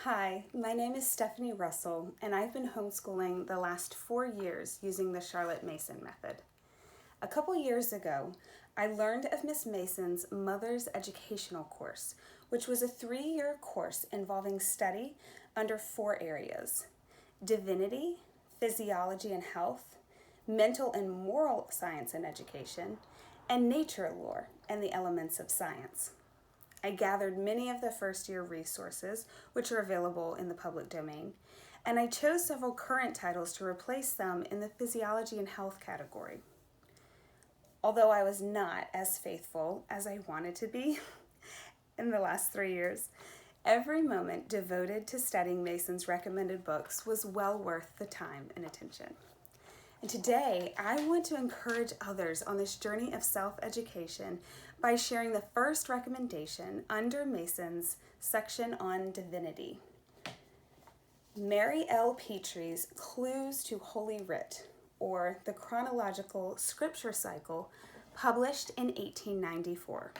Hi, my name is Stephanie Russell, and I've been homeschooling the last 4 years using the Charlotte Mason method. A couple years ago, I learned of Miss Mason's Mother's Educational course, which was a 3-year course involving study under 4 areas: divinity, physiology and health, mental and moral science and education, and nature lore and the elements of science. I gathered many of the first-year resources, which are available in the public domain, and I chose several current titles to replace them in the physiology and health category. Although I was not as faithful as I wanted to be in the last 3 years, every moment devoted to studying Mason's recommended books was well worth the time and attention. And today, I want to encourage others on this journey of self-education by sharing the first recommendation under Mason's section on divinity. Mary L. Petrie's Clews to Holy Writ, or the chronological scripture cycle, published in 1894.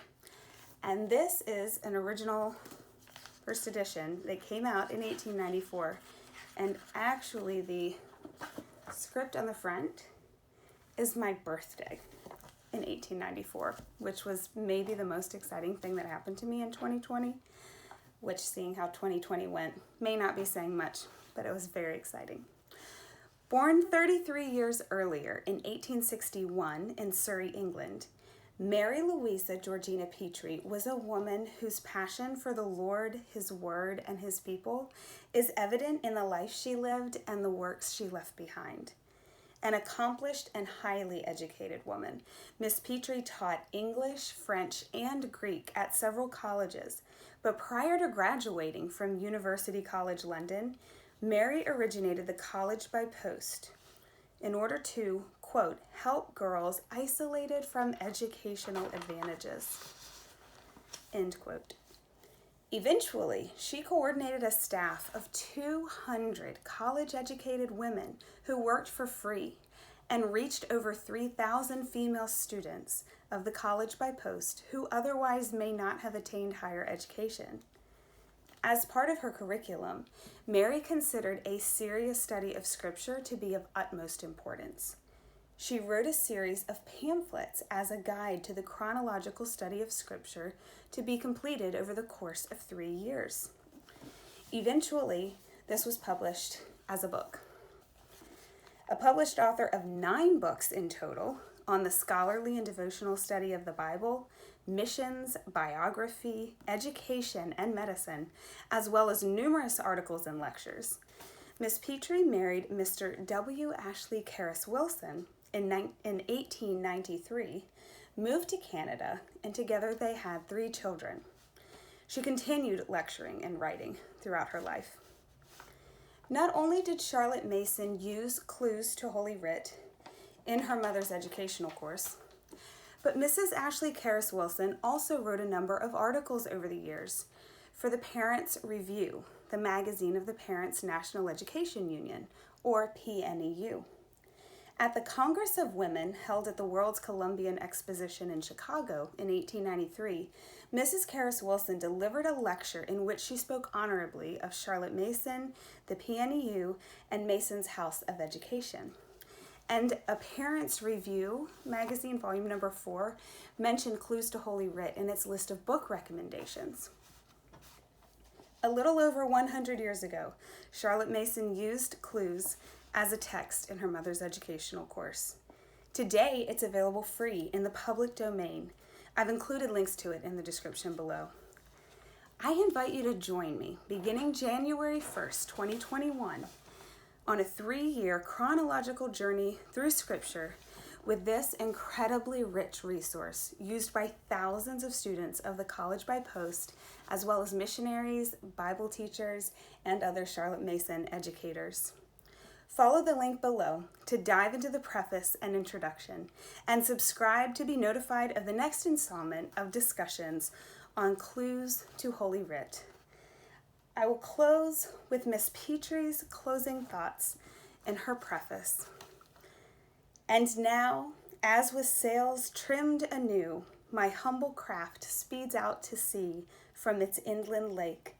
And this is an original first edition that came out in 1894, and actually the script on the front is my birthday in 1894, which was maybe the most exciting thing that happened to me in 2020, which, seeing how 2020 went, may not be saying much, but it was very exciting. Born 33 years earlier in 1861 in Surrey, England, Mary Louisa Georgina Petrie was a woman whose passion for the Lord, His Word, and His people is evident in the life she lived and the works she left behind. An accomplished and highly educated woman, Miss Petrie taught English, French, and Greek at several colleges, but prior to graduating from University College London, Mary originated the College by Post in order to, quote, help girls isolated from educational advantages, end quote. Eventually, she coordinated a staff of 200 college-educated women who worked for free and reached over 3,000 female students of the College by Post who otherwise may not have attained higher education. As part of her curriculum, Mary considered a serious study of Scripture to be of utmost importance. She wrote a series of pamphlets as a guide to the chronological study of Scripture to be completed over the course of 3 years. Eventually, this was published as a book. A published author of 9 books in total on the scholarly and devotional study of the Bible, missions, biography, education, and medicine, as well as numerous articles and lectures. Miss Petrie married Mr. W. Ashley Carus Wilson in 1893, moved to Canada, and together they had 3 children. She continued lecturing and writing throughout her life. Not only did Charlotte Mason use Clews to Holy Writ in her Mother's Educational course, but Mrs. Ashley Carus Wilson also wrote a number of articles over the years for the Parents' Review, the magazine of the Parents' National Education Union, or PNEU. At the Congress of Women held at the World's Columbian Exposition in Chicago in 1893, Mrs. Carus Wilson delivered a lecture in which she spoke honorably of Charlotte Mason, the PNEU, and Mason's House of Education. And a Parents' Review magazine, volume number 4, mentioned Clews to Holy Writ in its list of book recommendations. A little over 100 years ago, Charlotte Mason used Clews as a text in her Mother's Educational course. Today, it's available free in the public domain. I've included links to it in the description below. I invite you to join me beginning January 1st, 2021, on a 3-year chronological journey through Scripture with this incredibly rich resource used by thousands of students of the College by Post, as well as missionaries, Bible teachers, and other Charlotte Mason educators. Follow the link below to dive into the preface and introduction, and subscribe to be notified of the next installment of discussions on Clews to Holy Writ. I will close with Miss Petrie's closing thoughts in her preface. And now, as with sails trimmed anew, my humble craft speeds out to sea from its inland lake.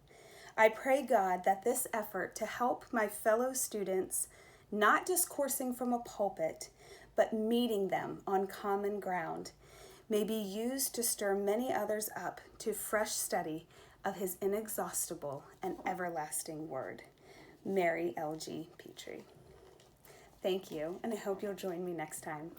I pray, God, that this effort to help my fellow students, not discoursing from a pulpit, but meeting them on common ground, may be used to stir many others up to fresh study of his inexhaustible and everlasting word. Mary L G Petrie. Thank you, and I hope you'll join me next time.